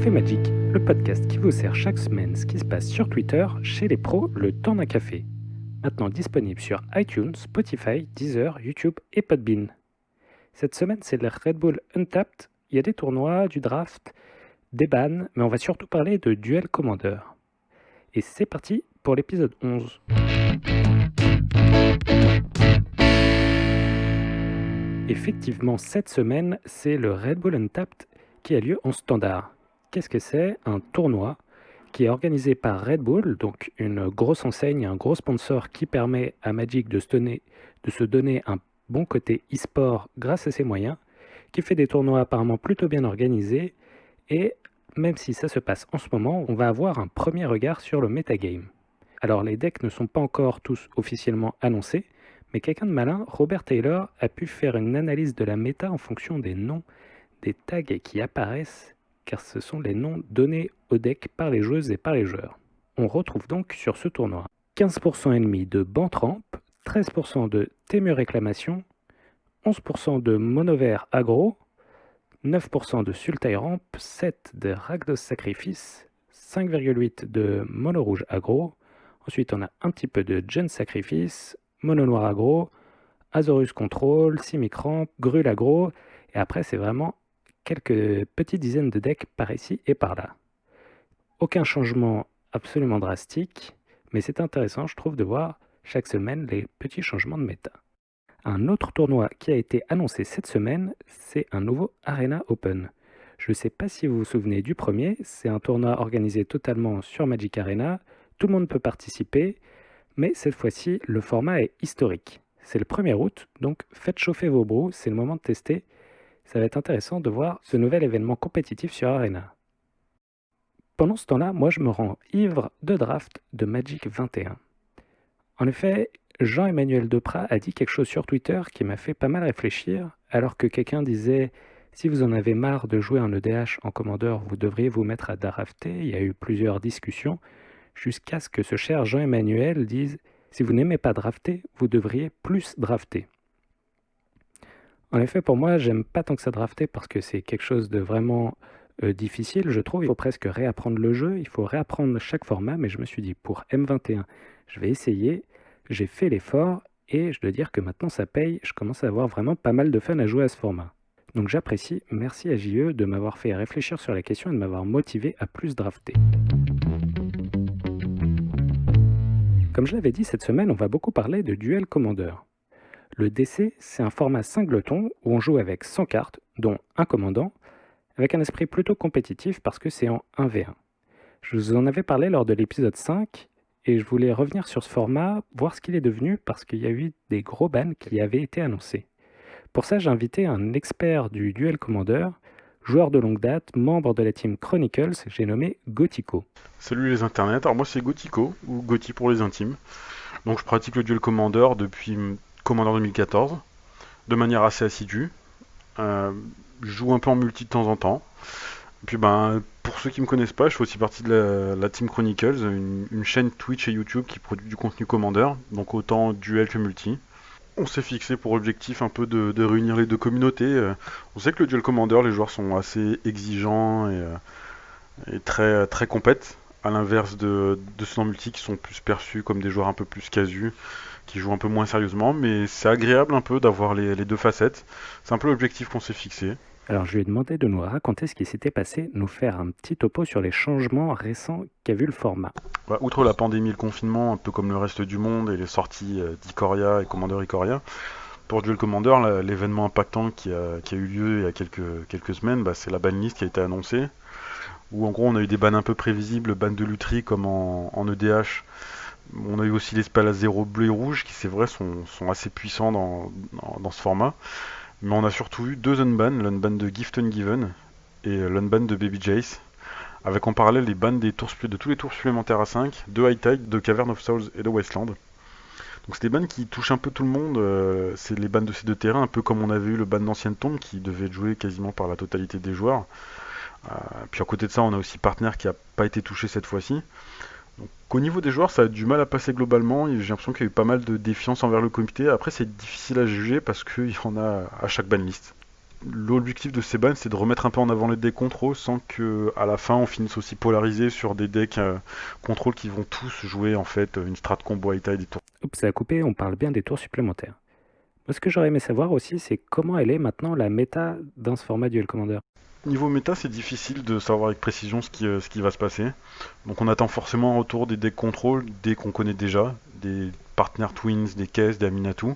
Café Magic, le podcast qui vous sert chaque semaine ce qui se passe sur Twitter chez les pros le temps d'un café. Maintenant disponible sur iTunes, Spotify, Deezer, YouTube et Podbean. Cette semaine, c'est le Red Bull Untapped. Il y a des tournois, du draft, des bans, mais on va surtout parler de Duel Commander. Et c'est parti pour l'épisode 11. Effectivement, cette semaine, c'est le Red Bull Untapped qui a lieu en standard. Qu'est-ce que c'est ? Un tournoi qui est organisé par Red Bull, donc une grosse enseigne, un gros sponsor qui permet à Magic de se donner un bon côté e-sport grâce à ses moyens, qui fait des tournois apparemment plutôt bien organisés, et même si ça se passe en ce moment, on va avoir un premier regard sur le metagame. Alors les decks ne sont pas encore tous officiellement annoncés, mais quelqu'un de malin, Robert Taylor, a pu faire une analyse de la méta en fonction des noms des tags qui apparaissent, car ce sont les noms donnés au deck par les joueuses et par les joueurs. On retrouve donc sur ce tournoi 15% ennemi de Bantramp, 13% de Tému Réclamation, 11% de Monovert Aggro, 9% de Sultai Ramp, 7% de Rakdos Sacrifice, 5,8% de Mono Rouge Aggro. Ensuite, on a un petit peu de Gen Sacrifice, Mono Noir Aggro, Azorus Control, Simic Ramp, Grul Aggro. Et après, c'est vraiment quelques petites dizaines de decks par ici et par là. Aucun changement absolument drastique, mais c'est intéressant, je trouve, de voir chaque semaine les petits changements de méta. Un autre tournoi qui a été annoncé cette semaine, c'est un nouveau Arena Open. Je ne sais pas si vous vous souvenez du premier, c'est un tournoi organisé totalement sur Magic Arena, tout le monde peut participer, mais cette fois-ci, le format est historique. C'est le 1er août, donc faites chauffer vos brous, c'est le moment de tester. Ça va être intéressant de voir ce nouvel événement compétitif sur Arena. Pendant ce temps-là, moi je me rends ivre de draft de Magic 21. En effet, Jean-Emmanuel Deprat a dit quelque chose sur Twitter qui m'a fait pas mal réfléchir, alors que quelqu'un disait « Si vous en avez marre de jouer en EDH en commandeur, vous devriez vous mettre à drafter ». Il y a eu plusieurs discussions, jusqu'à ce que ce cher Jean-Emmanuel dise « Si vous n'aimez pas drafter, vous devriez plus drafter ». En effet, pour moi, j'aime pas tant que ça drafter parce que c'est quelque chose de vraiment difficile, je trouve. Il faut presque réapprendre le jeu, il faut réapprendre chaque format, mais je me suis dit, pour M21, je vais essayer, j'ai fait l'effort, et je dois dire que maintenant ça paye, je commence à avoir vraiment pas mal de fun à jouer à ce format. Donc j'apprécie, merci à JE de m'avoir fait réfléchir sur la question et de m'avoir motivé à plus drafter. Comme je l'avais dit cette semaine, on va beaucoup parler de Duel Commander. Le DC, c'est un format singleton où on joue avec 100 cartes, dont un commandant, avec un esprit plutôt compétitif parce que c'est en 1v1. Je vous en avais parlé lors de l'épisode 5, et je voulais revenir sur ce format, voir ce qu'il est devenu, parce qu'il y a eu des gros bans qui avaient été annoncés. Pour ça, j'ai invité un expert du Duel Commander, joueur de longue date, membre de la team Chronicles, j'ai nommé Gothico. Salut les internets, alors moi c'est Gothico, ou Gothi pour les intimes. Donc je pratique le Duel Commander depuis Commander 2014, de manière assez assidue. Je joue un peu en multi de temps en temps. Et puis pour ceux qui me connaissent pas, je fais aussi partie de la team Chronicles, une chaîne Twitch et YouTube qui produit du contenu Commander, donc autant duel que multi. On s'est fixé pour objectif un peu de réunir les deux communautés. On sait que le Duel Commander, les joueurs sont assez exigeants et très, très compètes, à l'inverse de ceux en multi qui sont plus perçus comme des joueurs un peu plus casus, qui jouent un peu moins sérieusement, mais c'est agréable un peu d'avoir les deux facettes. C'est un peu l'objectif qu'on s'est fixé. Alors je lui ai demandé de nous raconter ce qui s'était passé, nous faire un petit topo sur les changements récents qu'a vu le format. Outre la pandémie et le confinement, un peu comme le reste du monde, et les sorties d'Ikoria et Commander Ikoria, pour Duel Commander, l'événement impactant qui a eu lieu il y a quelques semaines, c'est la banlist qui a été annoncée, où en gros on a eu des bans un peu prévisibles, ban de Lutri comme en EDH. On a eu aussi les spells à 0 bleu et rouge qui c'est vrai sont assez puissants dans ce format. Mais on a surtout eu deux unbans, l'unban de Gift Ungiven et l'unban de Baby Jace, avec en parallèle les bans de tous les tours supplémentaires à 5, de High Tide, de Cavern of Souls et de Wasteland. Donc c'est des bans qui touchent un peu tout le monde, c'est les bans de ces deux terrains, un peu comme on avait eu le ban d'Ancienne Tombe qui devait être joué quasiment par la totalité des joueurs. Puis à côté de ça, on a aussi Partner qui n'a pas été touché cette fois-ci. Donc, au niveau des joueurs, ça a du mal à passer globalement. J'ai l'impression qu'il y a eu pas mal de défiance envers le comité. Après, c'est difficile à juger parce qu'il y en a à chaque banlist. l'objectif de ces bans, c'est de remettre un peu en avant les decks contrôle sans que à la fin on finisse aussi polarisé sur des decks contrôle qui vont tous jouer en fait une strat combo Aita et des tours. Oups, ça a coupé, on parle bien des tours supplémentaires. Moi, ce que j'aurais aimé savoir aussi, c'est comment elle est maintenant la méta dans ce format Duel Commander. Niveau méta, c'est difficile de savoir avec précision ce qui va se passer. Donc on attend forcément un retour des decks contrôle, des qu'on connaît déjà, des Partner Twins, des Kess, des Aminatou,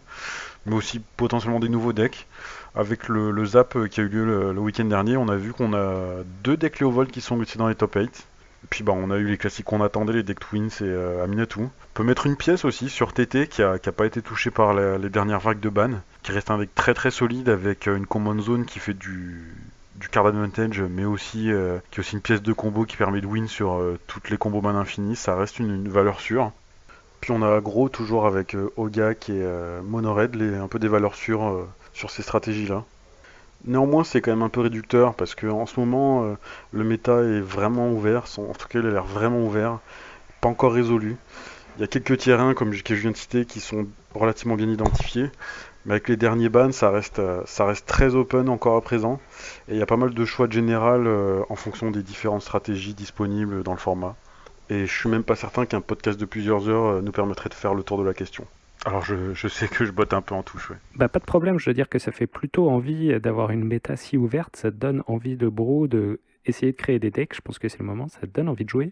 mais aussi potentiellement des nouveaux decks. Avec le zap qui a eu lieu le week-end dernier, on a vu qu'on a deux decks Léovold qui sont glissés dans les top 8. Et puis bah, on a eu les classiques qu'on attendait, les decks Twins et Aminatou. On peut mettre une pièce aussi sur TT qui a pas été touché par les dernières vagues de ban, qui reste un deck très très solide avec une command zone qui fait du card advantage, mais aussi qui est aussi une pièce de combo qui permet de win sur toutes les combos mana infinies. Ça reste une valeur sûre. Puis on a Gros toujours avec Ogak et Monored, un peu des valeurs sûres sur ces stratégies-là. Néanmoins, c'est quand même un peu réducteur parce que en ce moment, le méta est vraiment ouvert. En tout cas, il a l'air vraiment ouvert, pas encore résolu. Il y a quelques terrains, comme que je viens de citer, qui sont relativement bien identifiés. Mais avec les derniers bans, ça reste très open encore à présent. Et il y a pas mal de choix de général en fonction des différentes stratégies disponibles dans le format. Et je suis même pas certain qu'un podcast de plusieurs heures nous permettrait de faire le tour de la question. Alors je sais que je botte un peu en touche, ouais. Bah, pas de problème, je veux dire que ça fait plutôt envie d'avoir une méta si ouverte, ça te donne envie de brew, de essayer de créer des decks, je pense que c'est le moment, ça te donne envie de jouer.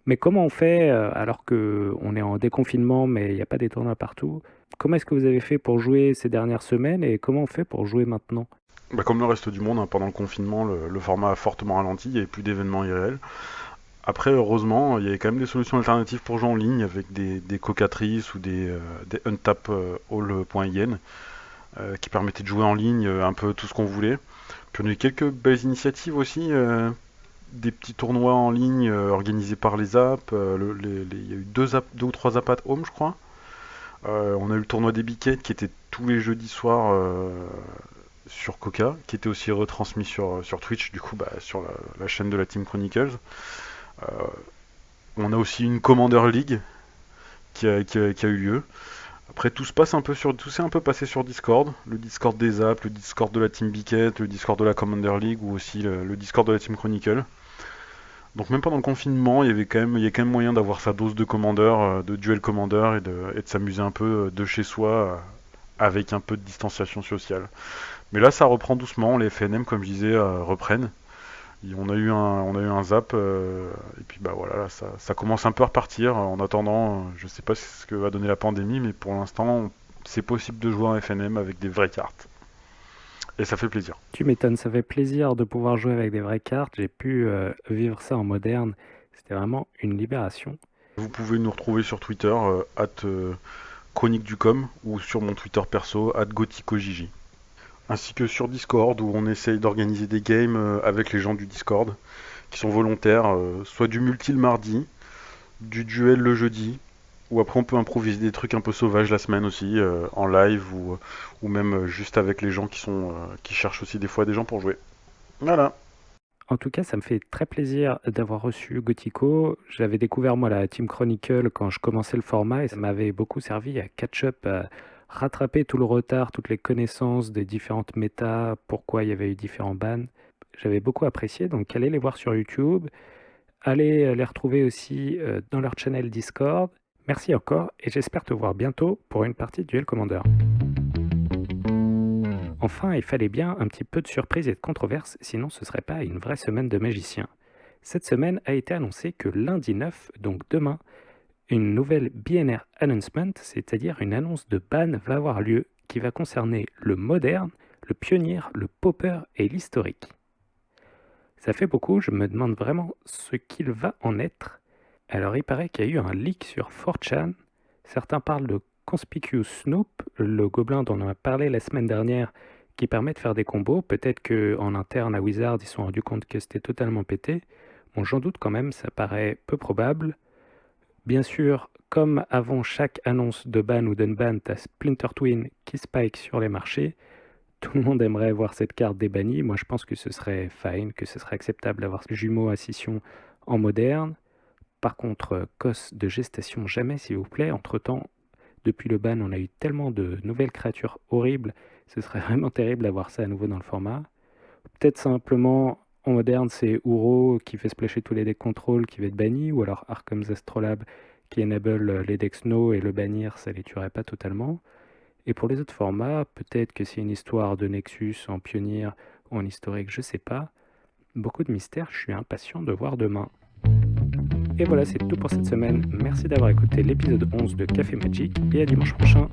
Mais comment on fait alors qu'on est en déconfinement mais il n'y a pas des tournois partout? Comment est-ce que vous avez fait pour jouer ces dernières semaines et comment on fait pour jouer maintenant? Bah, comme le reste du monde, hein, pendant le confinement, le format a fortement ralenti, il n'y avait plus d'événements irréels. Après, heureusement, il y avait quand même des solutions alternatives pour jouer en ligne avec des cocatrices ou des untap all.in qui permettaient de jouer en ligne un peu tout ce qu'on voulait. Puis on a eu quelques belles initiatives aussi, des petits tournois en ligne organisés par les apps. Il y a eu deux ou trois apps at home, je crois. On a eu le tournoi des biquettes qui était tous les jeudis soirs sur Coca, qui était aussi retransmis sur Twitch, du coup, bah, sur la chaîne de la Team Chronicles. Euh, on a aussi une Commander League qui a eu lieu. Après, tout s'est un peu passé sur Discord, le Discord des apps, le Discord de la Team Biquette, le Discord de la Commander League ou aussi le Discord de la Team Chronicle. Donc même pendant le confinement, il y a quand même moyen d'avoir sa dose de Commander, de duel Commander et de s'amuser un peu de chez soi avec un peu de distanciation sociale. Mais là, ça reprend doucement, les FNM, comme je disais, reprennent. On a eu un zap, et puis bah voilà, là, ça commence un peu à repartir. En attendant, je sais pas ce que va donner la pandémie, mais pour l'instant, c'est possible de jouer en FNM avec des vraies cartes. Et ça fait plaisir. Tu m'étonnes, ça fait plaisir de pouvoir jouer avec des vraies cartes. J'ai pu vivre ça en moderne. C'était vraiment une libération. Vous pouvez nous retrouver sur Twitter, chronique du com, ou sur mon Twitter perso, @gothicogigi. Ainsi que sur Discord, où on essaye d'organiser des games avec les gens du Discord, qui sont volontaires, soit du multi le mardi, du duel le jeudi, ou après on peut improviser des trucs un peu sauvages la semaine aussi, en live ou même juste avec les gens qui cherchent aussi des fois des gens pour jouer. Voilà. En tout cas, ça me fait très plaisir d'avoir reçu Gothico. J'avais découvert moi la Team Chronicle quand je commençais le format et ça m'avait beaucoup servi à catch-up, à rattraper tout le retard, toutes les connaissances des différentes méta, pourquoi il y avait eu différents bans. J'avais beaucoup apprécié, donc allez les voir sur YouTube, allez les retrouver aussi dans leur channel Discord. Merci encore et j'espère te voir bientôt pour une partie de Duel Commander. Enfin, il fallait bien un petit peu de surprise et de controverse, sinon ce serait pas une vraie semaine de magicien. Cette semaine a été annoncé que lundi 9, donc demain, une nouvelle BNR announcement, c'est-à-dire une annonce de ban, va avoir lieu qui va concerner le moderne, le pionnier, le popper et l'historique. Ça fait beaucoup, je me demande vraiment ce qu'il va en être. Alors il paraît qu'il y a eu un leak sur 4chan, certains parlent de Conspicuous Snoop, le gobelin dont on a parlé la semaine dernière, qui permet de faire des combos. Peut-être qu'en interne à Wizard, ils se sont rendus compte que c'était totalement pété. Bon, j'en doute quand même, ça paraît peu probable. Bien sûr, comme avant chaque annonce de ban ou d'unban, t'as Splinter Twin qui spike sur les marchés. Tout le monde aimerait voir cette carte débannie. Moi, je pense que ce serait fine, que ce serait acceptable d'avoir ce jumeau à scission en moderne. Par contre, cos de gestation, jamais, s'il vous plaît. Entre-temps, depuis le ban, on a eu tellement de nouvelles créatures horribles. Ce serait vraiment terrible d'avoir ça à nouveau dans le format. Peut-être simplement, en moderne, c'est Uro qui fait splasher tous les decks contrôle qui va être banni, ou alors Arkham's Astrolabe qui enable les decks no et le bannir, ça les tuerait pas totalement. Et pour les autres formats, peut-être que c'est une histoire de Nexus en pionnier ou en historique, je sais pas. Beaucoup de mystères, je suis impatient de voir demain. Et voilà, c'est tout pour cette semaine. Merci d'avoir écouté l'épisode 11 de Café Magic et à dimanche prochain.